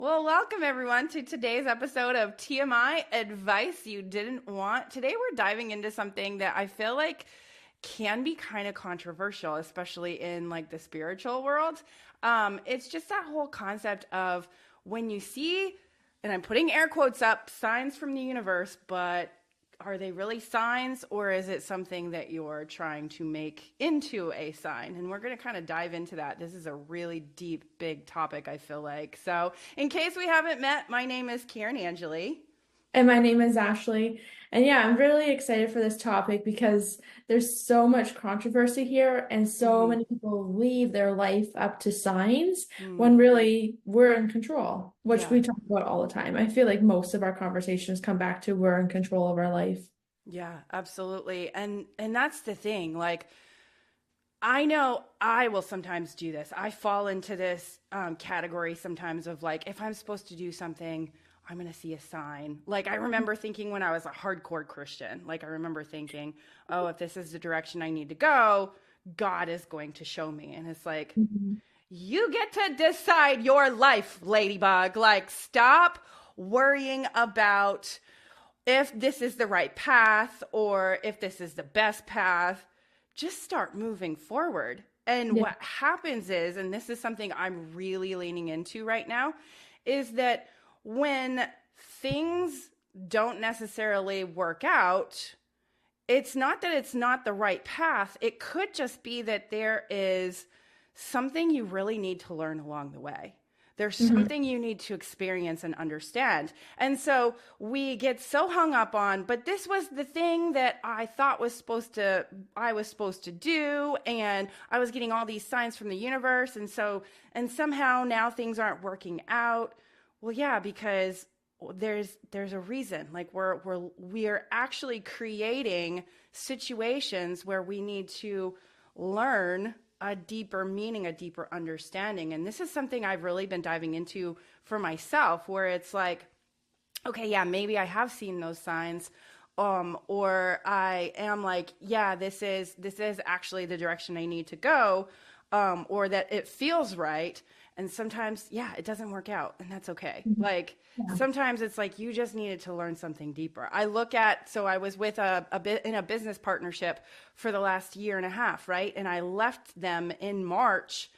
Well, welcome everyone to today's episode of TMI Advice You Didn't Want. Today we're diving into something that I feel like can be kind of controversial, especially in like the spiritual world. It's just that whole concept of when you see, and I'm putting air quotes up, signs from the universe, but are they really signs or is it something that you're trying to make into a sign? And we're going to kind of dive into that. This is a really deep, big topic, I feel like. So, in case we haven't met, my name is Karin Angelly. And my name is Ashley. And yeah, I'm really excited for this topic because there's so much controversy here, and so Mm-hmm. many people leave their life up to signs Mm, when really we're in control, which yeah. we talk about all the time. I feel like most of our conversations come back to we're in control of our life. Yeah, absolutely. And that's the thing. Like I know I will sometimes do this. I fall into this category sometimes of like, if I'm supposed to do something, I'm going to see a sign. Like, I remember thinking when I was a hardcore Christian, like, I remember thinking, oh, if this is the direction I need to go, God is going to show me. And it's like, Mhm. you get to decide your life, ladybug. Like, stop worrying about if this is the right path or if this is the best path, just start moving forward. And Yeah. what happens is, and this is something I'm really leaning into right now, is that when things don't necessarily work out, it's not that it's not the right path. It could just be that there is something you really need to learn along the way. There's Mhm. something you need to experience and understand. And so we get so hung up on, but this was the thing that I was supposed to do, and I was getting all these signs from the universe, and somehow now things aren't working out. Well, yeah, because there's a reason. Like we're actually creating situations where we need to learn a deeper meaning, a deeper understanding. And this is something I've really been diving into for myself, where it's like, okay, yeah, maybe I have seen those signs. Or I am like, yeah, this is actually the direction I need to go, or that it feels right. And sometimes, yeah, it doesn't work out, and that's okay. Mhm. Like Yeah. sometimes it's like you just needed to learn something deeper. So I was with a bit in a business partnership for the last year and a half, right? And I left them in March,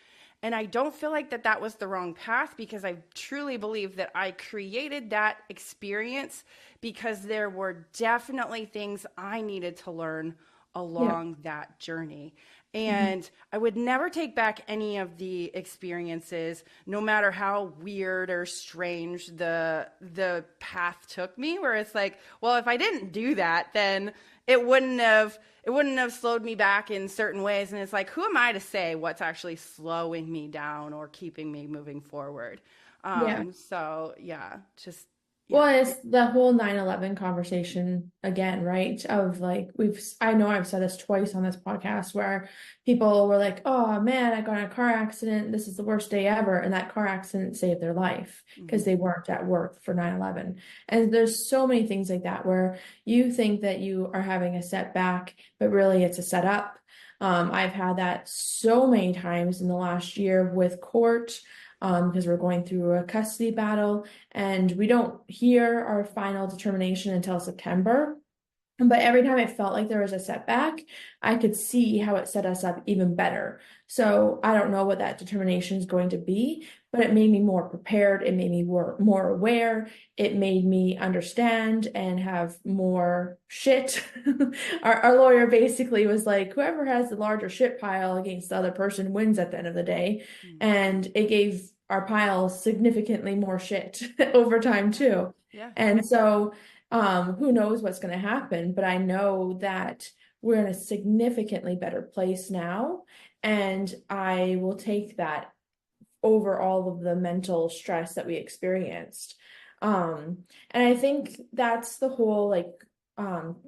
and I don't feel like that was the wrong path, because I truly believe that I created that experience because there were definitely things I needed to learn Yeah. along that journey. Mhm. And I would never take back any of the experiences, no matter how weird or strange the path took me, where it's like, well, if I didn't do that, then it wouldn't have slowed me back in certain ways. And it's like, who am I to say what's actually slowing me down or keeping me moving forward? Yeah. So yeah, just Well, yeah. and it's the whole 9/11 conversation again, right? Of like, I know I've said this twice on this podcast where people were like, oh man, I got in a car accident. This is the worst day ever. And that car accident saved their life because Mhm. they weren't at work for 9/11. And there's so many things like that where you think that you are having a setback, but really it's a setup. I've had that so many times in the last year with court, because we're going through a custody battle and we don't hear our final determination until September. But every time it felt like there was a setback, I could see how it set us up even better. So I don't know what that determination is going to be, but it made me more prepared. It made me more aware. It made me understand and have more shit. Our lawyer basically was like, whoever has the larger shit pile against the other person wins at the end of the day. Mm. And it gave our pile significantly more shit over time Yeah. too. Yeah. And so who knows what's going to happen, but I know that we're in a significantly better place now, and I will take that over all of the mental stress that we experienced. And I think that's the whole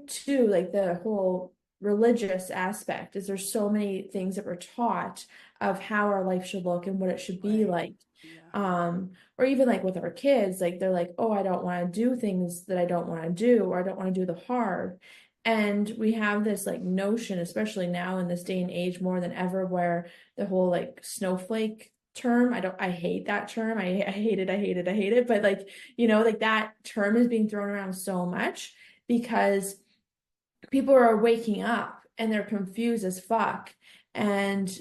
too, like the whole religious aspect is there's so many things that we're taught of how our life should look and what it should be Right. like. Yeah. Or even like with our kids, like they're like, oh, I don't want to do things that I don't want to do, or I don't want to do the hard. And we have this like notion, especially now in this day and age more than ever, where the whole like snowflake term. I hate that term. I hate it. I hate it. I hate it. But like, like that term is being thrown around so much because people are waking up and they're confused as fuck. And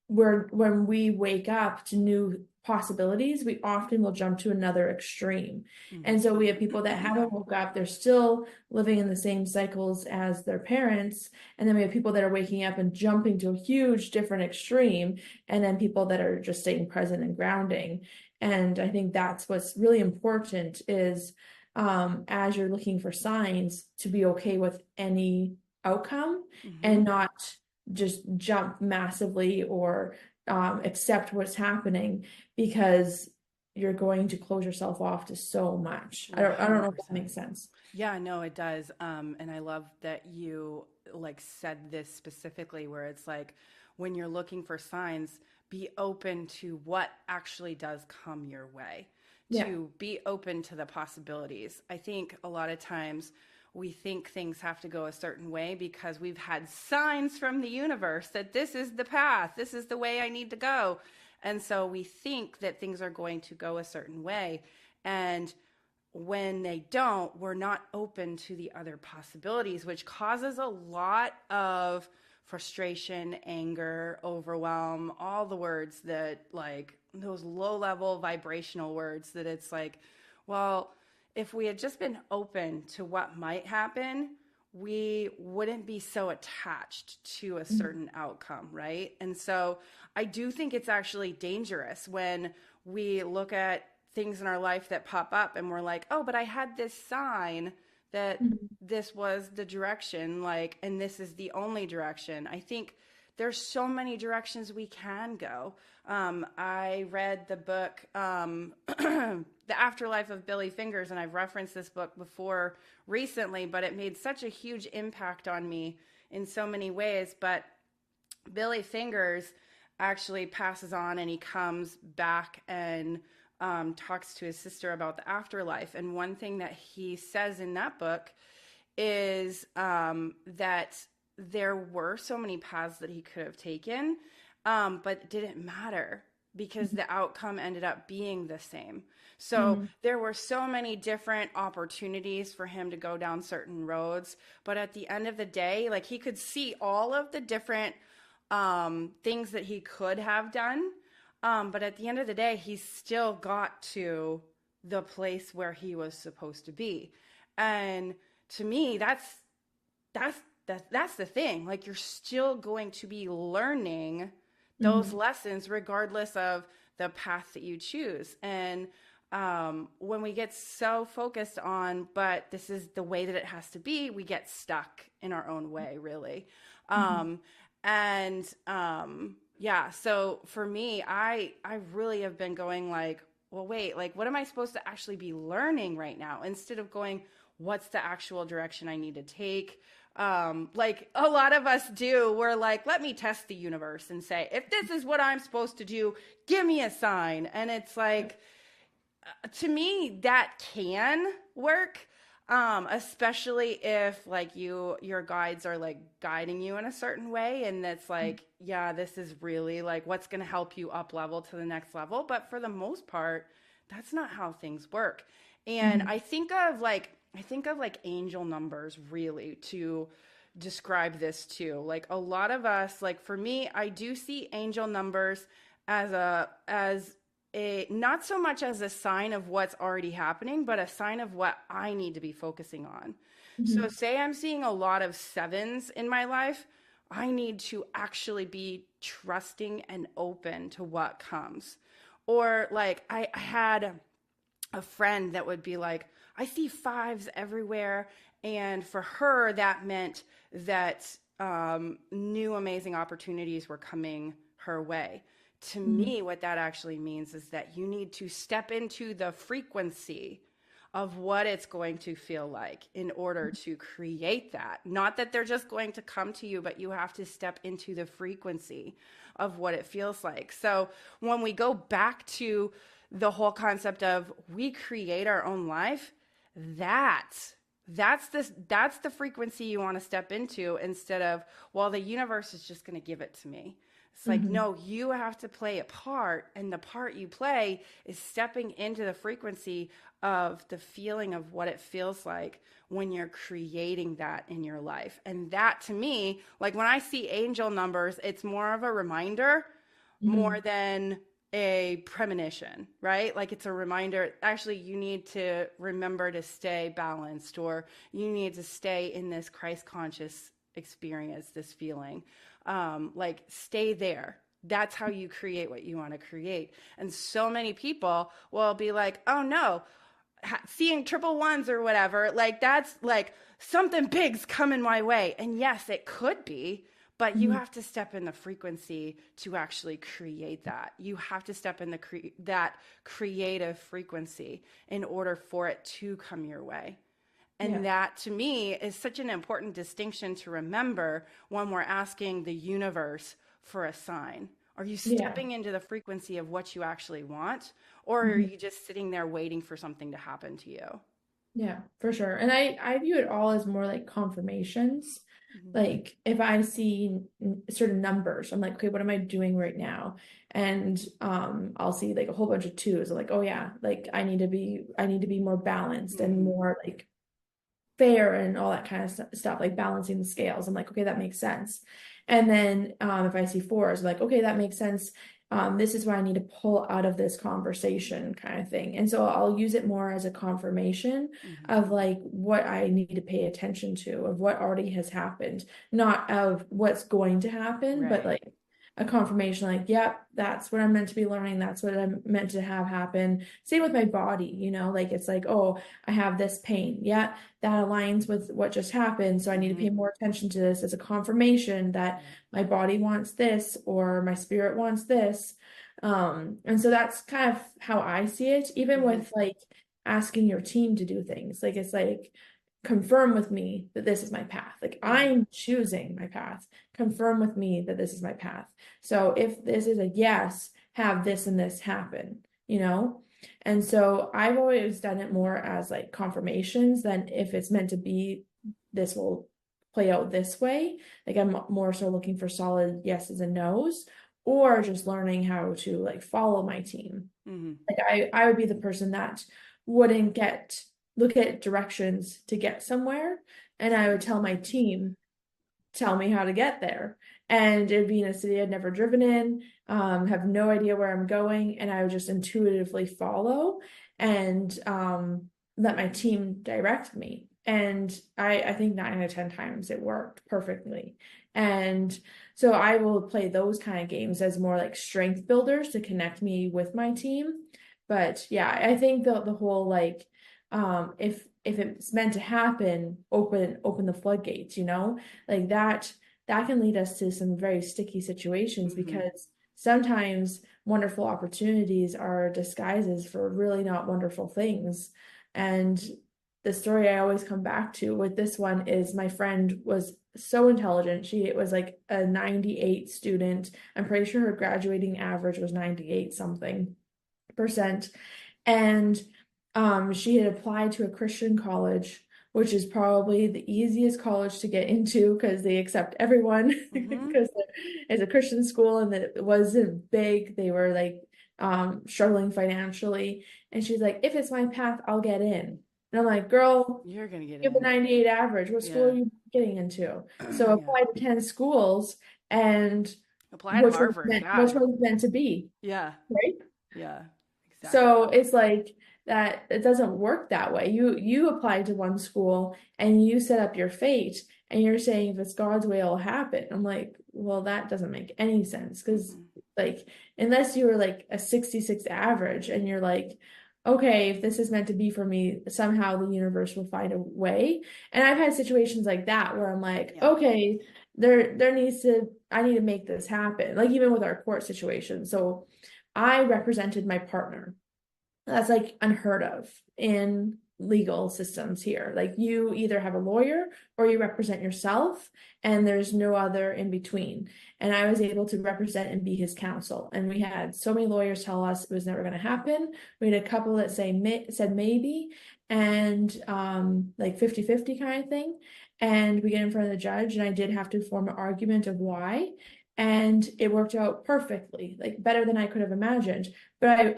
when we wake up to new possibilities, we often will jump to another extreme. And so we have people that haven't woke up, they're still living in the same cycles as their parents. And then we have people that are waking up and jumping to a huge different extreme. And then people that are just staying present and grounding. And I think that's what's really important is as you're looking for signs, to be okay with any outcome and not just jump massively or accept what's happening, because you're going to close yourself off to so much. I don't know if that makes sense. Yeah, no, it does. And I love that you like said this specifically, where it's like when you're looking for signs, be open to what actually does come your way, to be open to the possibilities. I think a lot of times we think things have to go a certain way because we've had signs from the universe that this is the path, this is the way I need to go. And so we think that things are going to go a certain way. And when they don't, we're not open to the other possibilities, which causes a lot of frustration, anger, overwhelm, all the words that like those low level vibrational words that it's like, well, if we had just been open to what might happen, we wouldn't be so attached to a certain outcome, right? And so I do think it's actually dangerous when we look at things in our life that pop up and we're like, oh, but I had this sign that this was the direction, like, and this is the only direction. I think there's so many directions we can go. I read the book, The Afterlife of Billy Fingers, and I've referenced this book before recently, but it made such a huge impact on me in so many ways. But Billy Fingers actually passes on and he comes back and talks to his sister about the afterlife. And one thing that he says in that book is that there were so many paths that he could have taken, but it didn't matter because the outcome ended up being the same. So there were so many different opportunities for him to go down certain roads. But at the end of the day, like he could see all of the different things that he could have done. But at the end of the day, he still got to the place where he was supposed to be. And to me, that's the thing. Like you're still going to be learning those lessons regardless of the path that you choose. And when we get so focused on, but this is the way that it has to be, we get stuck in our own way, really. Yeah, so for me, I really have been going like, well, wait, like what am I supposed to actually be learning right now? Instead of going, what's the actual direction I need to take? Like a lot of us do, we're like, let me test the universe and say, if this is what I'm supposed to do, give me a sign. And it's like, to me, that can work. Especially if like your guides are like guiding you in a certain way. And that's like, yeah, this is really like what's going to help you up level to the next level. But for the most part, that's not how things work. And I think of like angel numbers really to describe this too. Like a lot of us, like for me, I do see angel numbers as a not so much as a sign of what's already happening, but a sign of what I need to be focusing on. So say I'm seeing a lot of sevens in my life, I need to actually be trusting and open to what comes. Or like I had a friend that would be like, I see fives everywhere. And for her, that meant that new amazing opportunities were coming her way. To me, what that actually means is that you need to step into the frequency of what it's going to feel like in order to create that. Not that they're just going to come to you, but you have to step into the frequency of what it feels like. So when we go back to the whole concept of we create our own life, that's the frequency you want to step into instead of, well, the universe is just going to give it to me. It's like, Hmm. no, you have to play a part, and the part you play is stepping into the frequency of the feeling of what it feels like when you're creating that in your life. And that to me, like when I see angel numbers, it's more of a reminder more Hmm. than a premonition, right? Like it's a reminder, actually, you need to remember to stay balanced, or you need to stay in this Christ conscious experience, this feeling. Like stay there. That's how you create what you want to create. And so many people will be like, oh no, seeing triple ones or whatever, like that's like something big's coming my way. And yes, it could be, but you Hmm. have to step in the frequency to actually create that. You have to step in that creative frequency in order for it to come your way. Yeah. And that to me is such an important distinction to remember when we're asking the universe for a sign. Are you Yeah. stepping into the frequency of what you actually want? Or are Mhm. you just sitting there waiting for something to happen to you? Yeah, for sure. And I view it all as more like confirmations. Mhm. Like if I see certain numbers, I'm like, okay, what am I doing right now? And I'll see like a whole bunch of twos. I'm like, oh yeah, like I need to be more balanced and Mhm. more like fair and all that kind of stuff, like balancing the scales. I'm like, okay, that makes sense. And then if I see fours, I'm like, okay, that makes sense. This is what I need to pull out of this conversation, kind of thing. And so I'll use it more as a confirmation Mhm. of like what I need to pay attention to, of what already has happened, not of what's going to happen, but Right. like a confirmation, like, yep, that's what I'm meant to be learning. That's what I'm meant to have happen. Same with my body, like it's like, oh, I have this pain. Yeah, that aligns with what just happened. So I need to pay Mhm. more attention to this as a confirmation that Yeah. my body wants this or my spirit wants this. And so that's kind of how I see it, even Mhm. with like asking your team to do things. Like it's like, confirm with me that this is my path. Like Mhm. I'm choosing my path. Confirm with me that this is my path. So if this is a yes, have this and this happen, you know? And so I've always done it more as like confirmations than if it's meant to be, this will play out this way. Like I'm more so looking for solid yeses and nos, or just learning how to like follow my team. Mhm. Like I would be the person that wouldn't look at directions to get somewhere, and I would tell my team, tell me how to get there. And it'd be in a city I'd never driven in, have no idea where I'm going, and I would just intuitively follow and let my team direct me. And I think 9 out of 10 times it worked perfectly. And so I will play those kind of games as more like strength builders to connect me with my team. But yeah, I think the whole like if it's meant to happen, open the floodgates, like that can lead us to some very sticky situations Mhm. because sometimes wonderful opportunities are disguises for really not wonderful things. And the story I always come back to with this one is my friend was so intelligent. She was like a 98 student. I'm pretty sure her graduating average was 98 something percent. And she had applied to a Christian college, which is probably the easiest college to get into because they accept everyone Mhm. because it's a Christian school and it wasn't big. They were like struggling financially. And she's like, if it's my path, I'll get in. And I'm like, girl, You're gonna get you have a in. 98 average. What school are Yeah. you getting into? So Yeah. apply to 10 schools and Apply to which was Harvard. meant, which God. was meant to be, Yeah. right? Yeah. Exactly. So it's like that it doesn't work that way. You apply to one school and you set up your fate and you're saying if it's God's way it'll happen. I'm like, well, that doesn't make any sense because Mm-mm. like unless you were like a 66 average and you're like, okay, if this is meant to be for me, somehow the universe will find a way. And I've had situations like that where I'm like, Yeah. okay, I need to make this happen. Like even with our court situation. So I represented my partner. That's like unheard of in legal systems here. Like you either have a lawyer or you represent yourself, and there's no other in between. And I was able to represent and be his counsel. And we had so many lawyers tell us it was never going to happen. We had a couple that said maybe, and like 50-50 kind of thing. And we get in front of the judge, and I did have to form an argument of why. and it worked out perfectly, like better than I could have imagined. But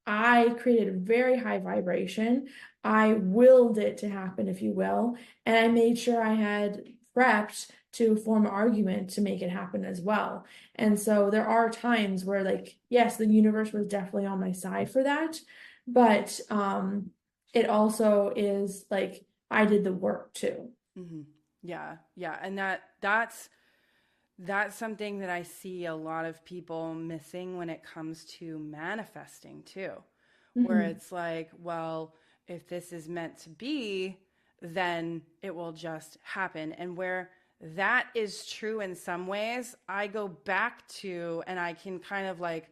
I created a very high vibration. I willed it to happen, if you will, and I made sure I had prepped to form an argument to make it happen as well. And so there are times where, like, yes, the universe was definitely on my side for that, but it also is like I did the work too. Hmm. Yeah, yeah, and that's something that I see a lot of people missing when it comes to manifesting too, where Hmm. it's like, well, if this is meant to be, then it will just happen. And where that is true in some ways, I go back to, and I can kind of like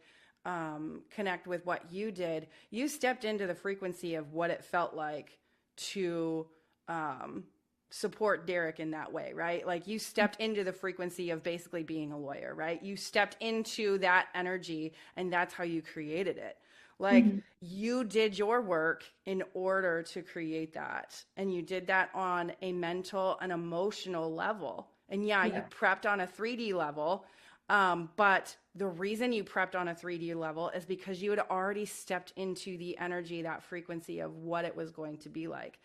connect with what you did. You stepped into the frequency of what it felt like to um, support Derek in that way, right? Like you stepped into the frequency of basically being a lawyer, right? You stepped into that energy and that's how you created it. Like Hmm. you did your work in order to create that. And you did that on a mental and emotional level. And yeah, you Yeah. prepped on a 3D level. But the reason you prepped on a 3D level is because you had already stepped into the energy, that frequency of what it was going to be like.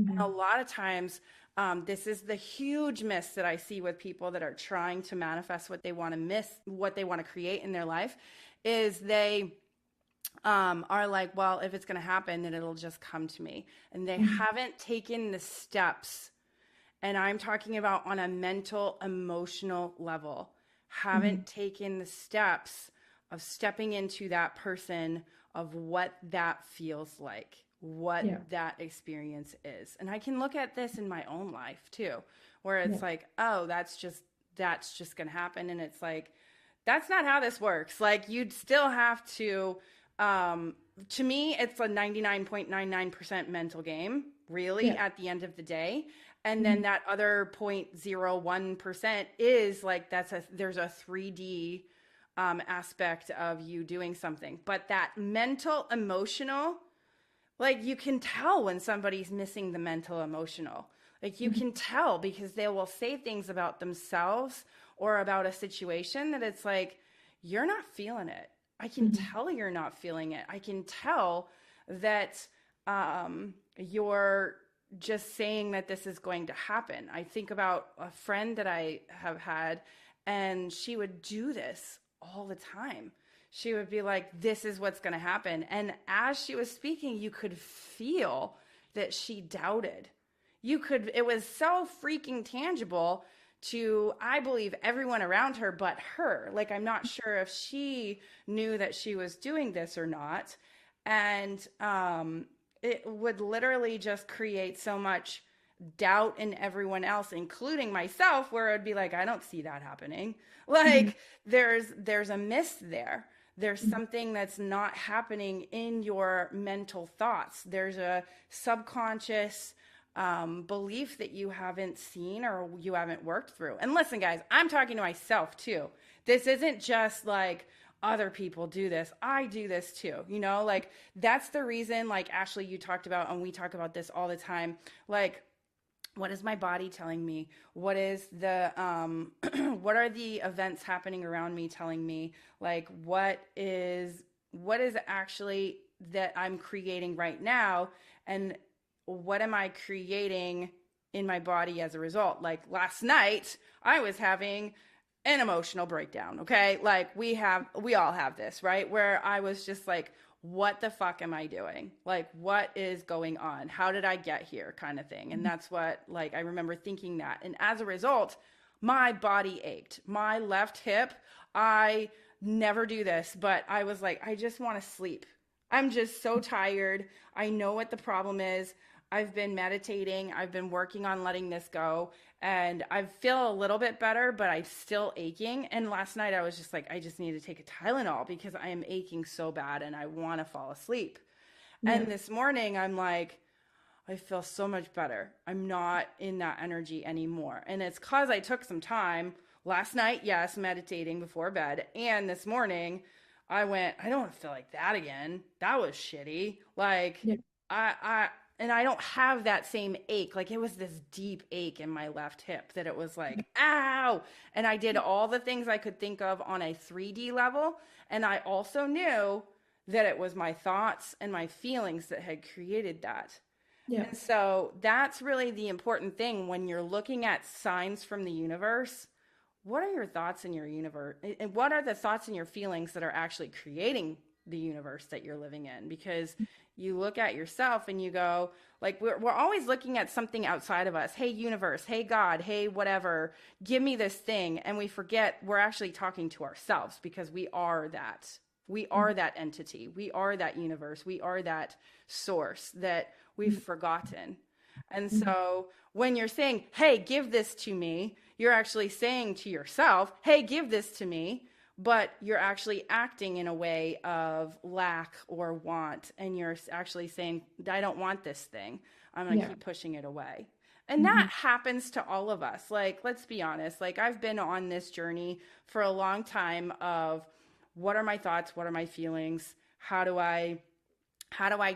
And a Hmm. lot of times, this is the huge miss that I see with people that are trying to manifest what they want to miss, what they want to create in their life, is they are like, well, if it's going to happen, then it'll just come to me. And they Hmm. haven't taken the steps. And I'm talking about on a mental, emotional level, Hmm. haven't taken the steps of stepping into that person, of what that feels like, what Yeah. that experience is. And I can look at this in my own life too, where Yeah. it's like, oh, that's just going to happen. And it's like, that's not how this works. Like you'd still have um, to me, it's a 99.99% mental game, really, Yeah. at the end of the day. And then Hmm. that other 0.01% is like there's a 3D aspect of you doing something. But that mental, emotional, like you can tell when somebody's missing the mental, emotional. Like you Hmm. can tell because they will say things about themselves or about a situation that it's like, you're not feeling it. I can Hmm. tell you're not feeling it. I can tell that you're just saying that this is going to happen. I think about a friend that I have had, and she would do this all the time. She would be like, this is what's going to happen. And as she was speaking, you could feel that she doubted. It was so freaking tangible to, I believe, everyone around her but her. Like, I'm not sure if she knew that she was doing this or not. And it would literally just create so much doubt in everyone else, including myself, where I'd be like, I don't see that happening. Hmm. Like, there's a miss there. There's something that's not happening in your mental thoughts. There's a subconscious belief that you haven't seen or you haven't worked through. And listen, guys, I'm talking to myself too. This isn't just like other people do this. I do this too. Like that's the reason, like Ashley, you talked about, and we talk about this all the time. Like, what is my body telling me? What is the what are the events happening around me telling me? Like what is actually that I'm creating right now, and what am I creating in my body as a result? Like last night I was having an emotional breakdown, okay? Like we all have this, right? Where I was just like, what the fuck am I doing? Like, what is going on? How did I get here? Kind of thing. And that's what, like, I remember thinking that. And as a result, my body ached. My left hip, I never do this, but I was like, I just want to sleep. I'm just so tired. I know what the problem is. I've been meditating. I've been working on letting this go. And I feel a little bit better, but I'm still aching. And last night I was just like, I just need to take a Tylenol because I am aching so bad and I want to fall asleep. And Yeah. this morning I'm like, I feel so much better. I'm not in that energy anymore. And it's because I took some time last night, yes, meditating before bed. And this morning I went, I don't feel like that again. That was shitty. Like, Yeah. I and I don't have that same ache. Like it was this deep ache in my left hip that it was like, ow. And I did all the things I could think of on a 3D level. And I also knew that it was my thoughts and my feelings that had created that. Yeah. And so that's really the important thing when you're looking at signs from the universe. What are your thoughts in your universe? And what are the thoughts and your feelings that are actually creating the universe that you're living in? Because you look at yourself and you go, like, we're always looking at something outside of us. Hey, universe. Hey, God. Hey, whatever. Give me this thing. And we forget we're actually talking to ourselves because we are that. We are that entity. We are that universe. We are that source that we've forgotten. And so when you're saying, hey, give this to me, you're actually saying to yourself, hey, give this to me, but you're actually acting in a way of lack or want. And you're actually saying, I don't want this thing. I'm going to keep pushing it away. And that happens to all of us. Like, let's be honest. Like, I've been on this journey for a long time of what are my thoughts? What are my feelings? How do I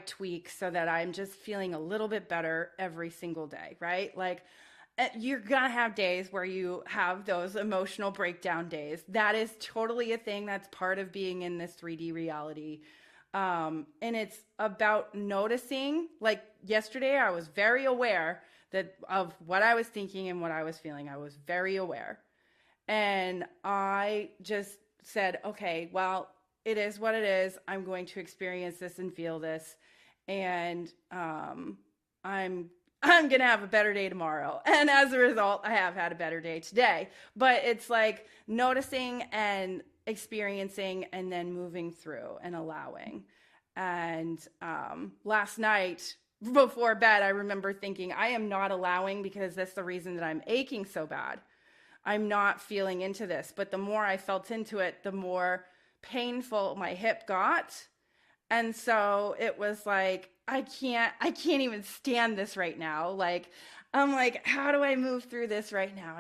tweak so that I'm just feeling a little bit better every single day, right? Like you're gonna have days where you have those emotional breakdown days. That is totally a thing. That's part of being in this 3D reality. And it's about noticing. Like yesterday, I was very aware that of what I was thinking and what I was feeling. I was very aware. And I just said, okay, well, it is what it is. I'm going to experience this and feel this, and I'm gonna have a better day tomorrow. And as a result, I have had a better day today. But it's like noticing and experiencing, and then moving through and allowing. And last night before bed, I remember thinking, I am not allowing because that's the reason that I'm aching so bad. I'm not feeling into this. But the more I felt into it, the more painful my hip got. And so it was like, I can't even stand this right now. Like, I'm like, how do I move through this right now?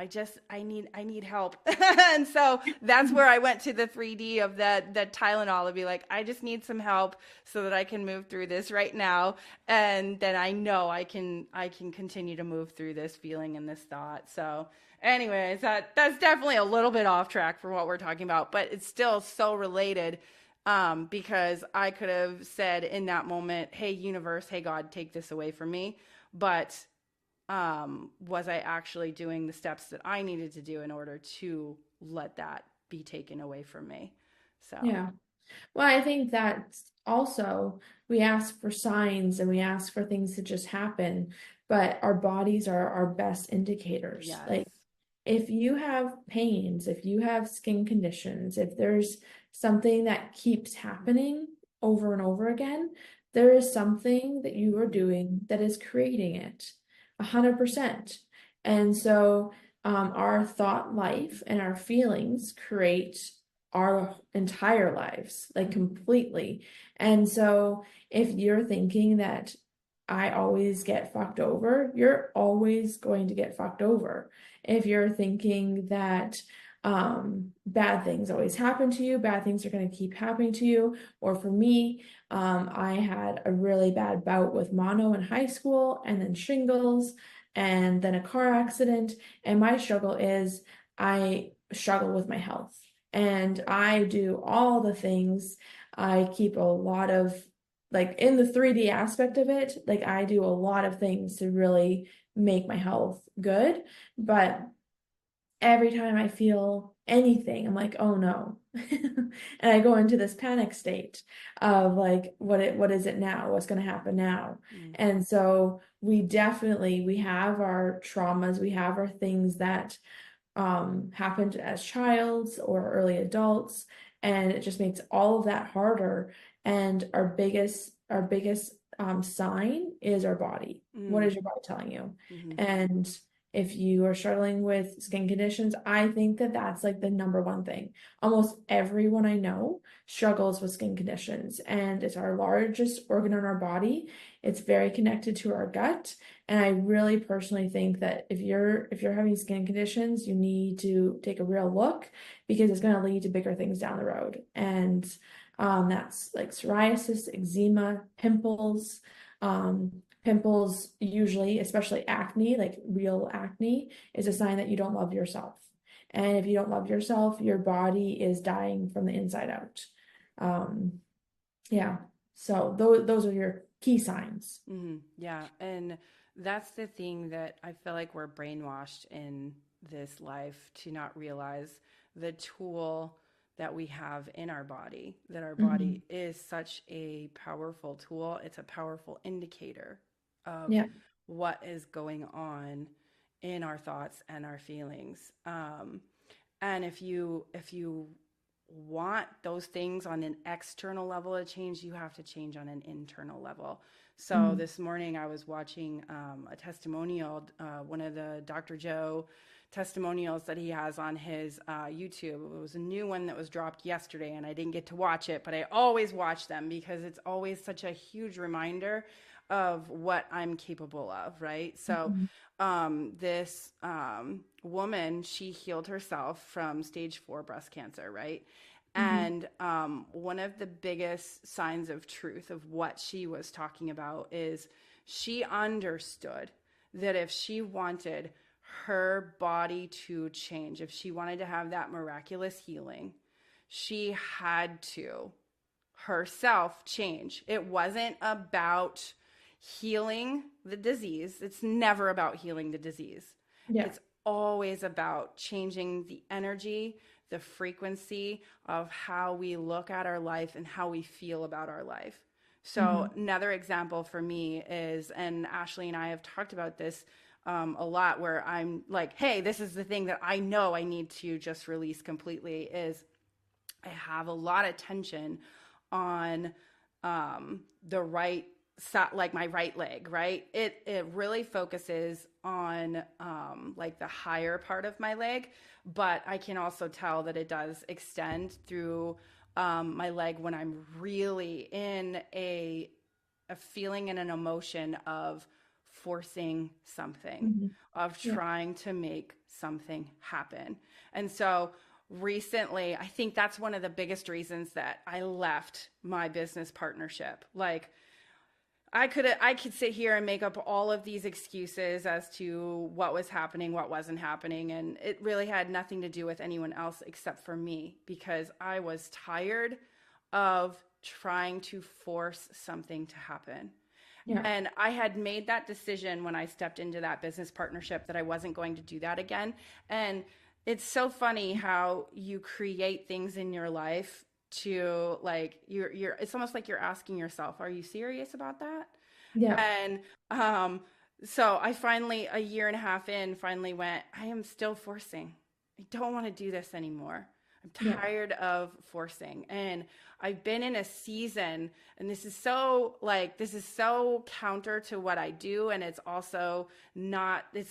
I need help. And so that's where I went to the 3D of that Tylenol to be like, I just need some help so that I can move through this right now. And then I know I can continue to move through this feeling and this thought. So anyways, that's definitely a little bit off track for what we're talking about, but it's still so related. Because I could have said in that moment, hey, universe, hey, God, take this away from me. But was I actually doing the steps that I needed to do in order to let that be taken away from me? So, Yeah. Well, I think that also we ask for signs and we ask for things to just happen, but our bodies are our best indicators. yes. Like if you have pains, if you have skin conditions, if there's something that keeps happening over and over again, there is something that you are doing that is creating it 100%. And so our thought life and our feelings create our entire lives, like completely. And so if you're thinking that I always get fucked over, you're always going to get fucked over. If you're thinking that bad things always happen to you, bad things are going to keep happening to you, or for me, I had a really bad bout with mono in high school and then shingles and then a car accident. And my struggle is I struggle with my health. And I do all the things. I keep a lot of, like in the 3D aspect of it, like I do a lot of things to really make my health good. But every time I feel anything, I'm like, oh no. And I go into this panic state of like, what is it now? What's going to happen now? And so we have our traumas, we have our things that happened as childs or early adults, and it just makes all of that harder. And our biggest sign is our body. What is your body telling you? And if you are struggling with skin conditions, I think that that's like the number one thing. Almost everyone I know struggles with skin conditions, and it's our largest organ in our body. It's very connected to our gut. And I really personally think that if you're having skin conditions, you need to take a real look because it's going to lead to bigger things down the road. And that's like psoriasis, eczema, pimples, Pimples, usually, especially acne, like real acne, is a sign that you don't love yourself. And if you don't love yourself, your body is dying from the inside out. Um, yeah. So those are your key signs. Yeah. And that's the thing that I feel like we're brainwashed in this life to not realize the tool that we have in our body, that our Hmm. body is such a powerful tool. It's a powerful indicator of Yeah. what is going on in our thoughts and our feelings. And if you want those things on an external level to change, you have to change on an internal level. So Hmm. this morning I was watching a testimonial, one of the Dr. Joe testimonials that he has on his YouTube. It was a new one that was dropped yesterday, and I didn't get to watch it, but I always watch them because it's always such a huge reminder of what I'm capable of, right? So Hmm. this woman, she healed herself from stage 4 breast cancer, right? Hmm. And one of the biggest signs of truth of what she was talking about is she understood that if she wanted her body to change, if she wanted to have that miraculous healing, she had to herself change. It wasn't about healing the disease. It's never about healing the disease. Yeah. It's always about changing the energy, the frequency of how we look at our life and how we feel about our life. So, Hmm. another example for me is, and Ashley and I have talked about this a lot, where I'm like, hey, this is the thing that I know I need to just release completely, is I have a lot of tension on the right side, like my right leg, right? It really focuses on like the higher part of my leg, but I can also tell that it does extend through my leg when I'm really in a feeling and an emotion of forcing something, Hmm. of Yeah. trying to make something happen. And so recently, I think that's one of the biggest reasons that I left my business partnership. Like, I could sit here and make up all of these excuses as to what was happening, what wasn't happening, and it really had nothing to do with anyone else except for me, because I was tired of trying to force something to happen. Yeah. And I had made that decision when I stepped into that business partnership that I wasn't going to do that again. And it's so funny how you create things in your life to, like, you're it's almost like you're asking yourself, are you serious about that? Yeah. And um so I finally, a year and a half in, finally went, I am still forcing. I don't want to do this anymore. I'm Yeah. tired of forcing. And I've been in a season, and this is so counter to what I do, and it's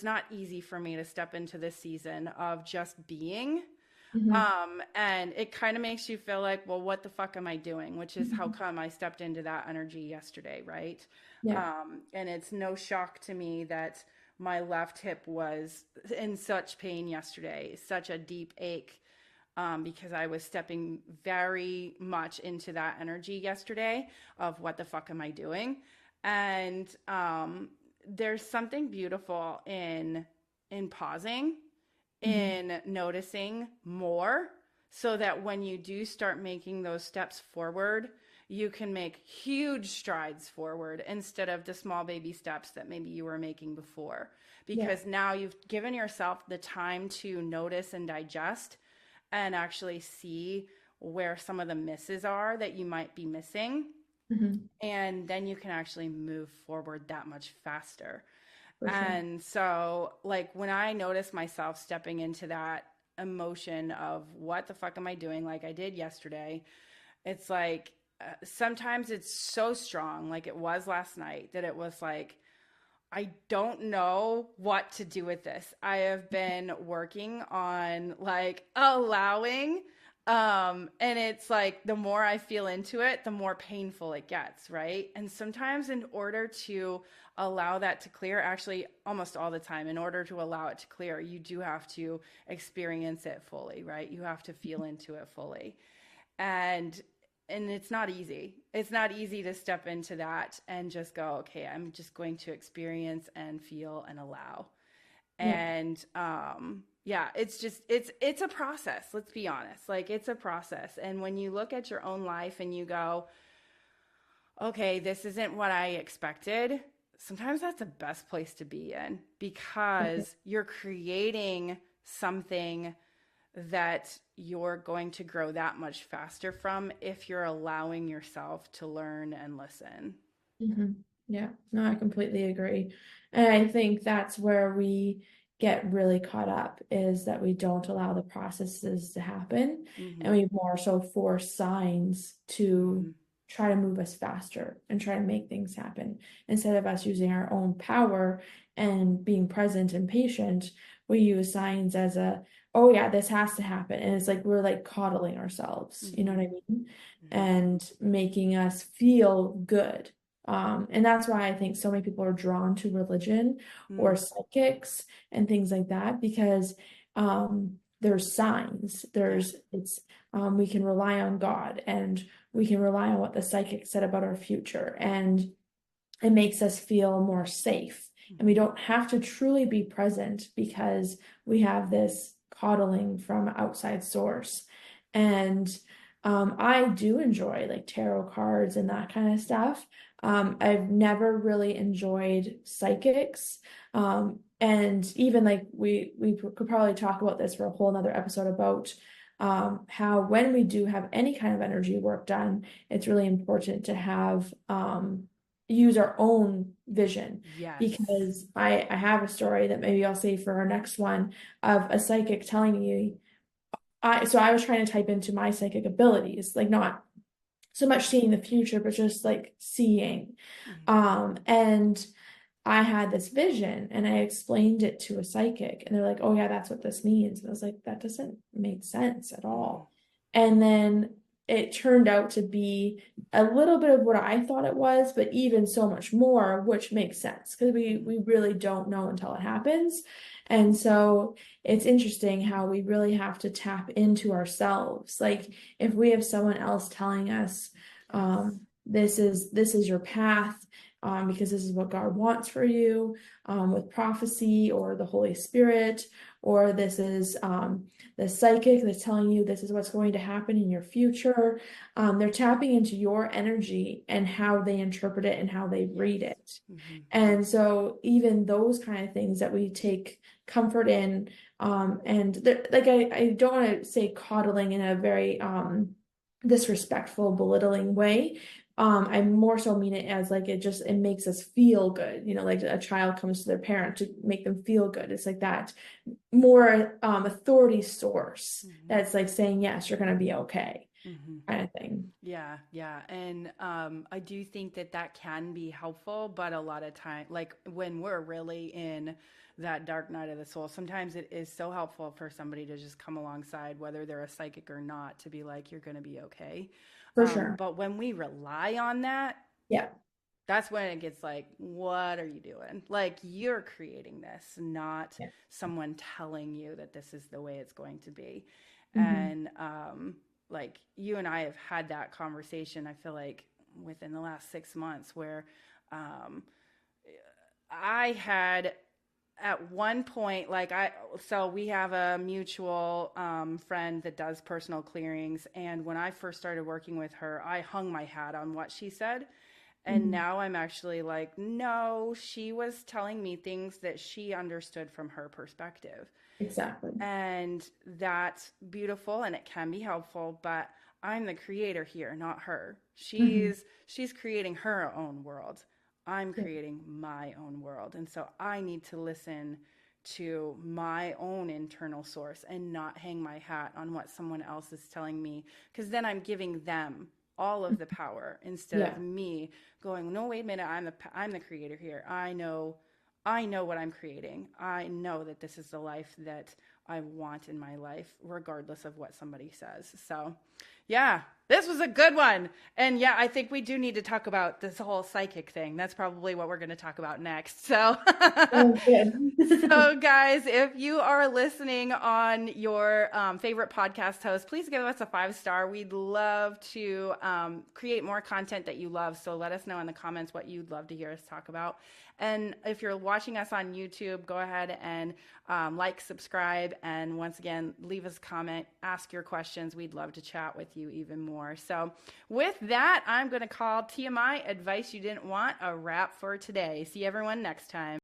not easy for me to step into this season of just being. Hmm. And it kind of makes you feel like, well, what the fuck am I doing? Which is how come I stepped into that energy yesterday, right? Yeah. And it's no shock to me that my left hip was in such pain yesterday, such a deep ache, because I was stepping very much into that energy yesterday of what the fuck am I doing? And there's something beautiful in pausing, Hmm. in noticing more, so that when you do start making those steps forward, you can make huge strides forward instead of the small baby steps that maybe you were making before. Yeah. Because now you've given yourself the time to notice and digest and actually see where some of the misses are that you might be missing. Hmm. And then you can actually move forward that much faster. For sure. And so, like, when I notice myself stepping into that emotion of what the fuck am I doing, like I did yesterday, it's like sometimes it's so strong, like it was last night, that it was like, I don't know what to do with this. I have been working on, like, allowing, and it's like the more I feel into it, the more painful it gets, right? And sometimes in order to allow that to clear, actually almost all the time, in order to allow it to clear, you do have to experience it fully, right? You have to feel into it fully. And and it's not easy. It's not easy to step into that and just go, okay, I'm just going to experience and feel and allow. Yeah. And yeah, it's a process. Let's be honest. Like, it's a process. And when you look at your own life and you go, okay, this isn't what I expected, sometimes that's the best place to be in, because you're creating something that you're going to grow that much faster from if you're allowing yourself to learn and listen. Hmm. Yeah, no, I completely agree. And I think that's where we get really caught up, is that we don't allow the processes to happen, and Mm-hmm. we more so force signs to Mm-hmm. try to move us faster and try to make things happen. Instead of us using our own power and being present and patient, we use signs as a, oh yeah, this has to happen. And it's like we're like coddling ourselves, you know Mm-hmm. what I mean? Mm-hmm. And making us feel good. And that's why I think so many people are drawn to religion or Mm. psychics and things like that, because there's signs, Yeah. we can rely on God, and we can rely on what the psychic said about our future, and it makes us feel more safe. And we Mm-hmm. don't have to truly be present because we have this coddling from outside source. And I do enjoy like tarot cards and that kind of stuff. I've never really enjoyed psychics. And even like we could probably talk about this for a whole nother episode about how when we do have any kind of energy work done, it's really important to have use our own vision, Yes. because I have a story that maybe I'll say for our next one, of a psychic telling me, I was trying to type into my psychic abilities, like not so much seeing the future, but just like seeing. Mm-hmm. And I had this vision and I explained it to a psychic, and they're like, oh yeah, that's what this means. And I was like, that doesn't make sense at Mm-hmm. all. And then it turned out to be a little bit of what I thought it was, but even so much more, which makes sense because we really don't know until it happens. And so it's interesting how we really have to tap into ourselves. Like if we have someone else telling us, Yes. this is your path, because this is what God wants for you, with prophecy or the Holy Spirit, or this is the psychic that's telling you this is what's going to happen in your future. They're tapping into your energy and how they interpret it and how they Yes. read it. Mm-hmm. And so even those kind of things that we take comfort in, and like I don't want to say coddling in a very disrespectful, belittling way. I more so mean it as like it makes us feel good. Like a child comes to their parent to make them feel good. It's like that more authority source Mm-hmm. that's like saying, yes, you're gonna be okay, Mm-hmm. kind of thing. Yeah, yeah. And I do think that that can be helpful, but a lot of time, like when we're really in that dark night of the soul, sometimes it is so helpful for somebody to just come alongside, whether they're a psychic or not, to be like, you're going to be okay. For sure. But when we rely on that, Yeah. that's when it gets like, what are you doing? Like, you're creating this, not Yeah. someone telling you that this is the way it's going to be. Hmm. And like, you and I have had that conversation, I feel like, within the last 6 months, where um, I had at one point, so we have a mutual friend that does personal clearings. And when I first started working with her, I hung my hat on what she said. And Hmm. now I'm actually like, no, she was telling me things that she understood from her perspective. Exactly. And that's beautiful and it can be helpful, but I'm the creator here, not her. Hmm. She's creating her own world. I'm Yeah. creating my own world. And so I need to listen to my own internal source and not hang my hat on what someone else is telling me, because then I'm giving them all of the power instead of Yeah. me going, no, wait a minute, I'm the creator here. I know what I'm creating. I know that this is the life that I want in my life, regardless of what somebody says. So, yeah, this was a good one. And yeah, I think we do need to talk about this whole psychic thing. That's probably what we're going to talk about next. So, Oh, good. so guys, if you are listening on your favorite podcast host, please give us a 5-star. We'd love to create more content that you love. So let us know in the comments what you'd love to hear us talk about. And if you're watching us on YouTube, go ahead and like, subscribe, and once again, leave us a comment, ask your questions. We'd love to chat with you even more. So with that, I'm going to call TMI Advice You Didn't Want a wrap for today. See everyone next time.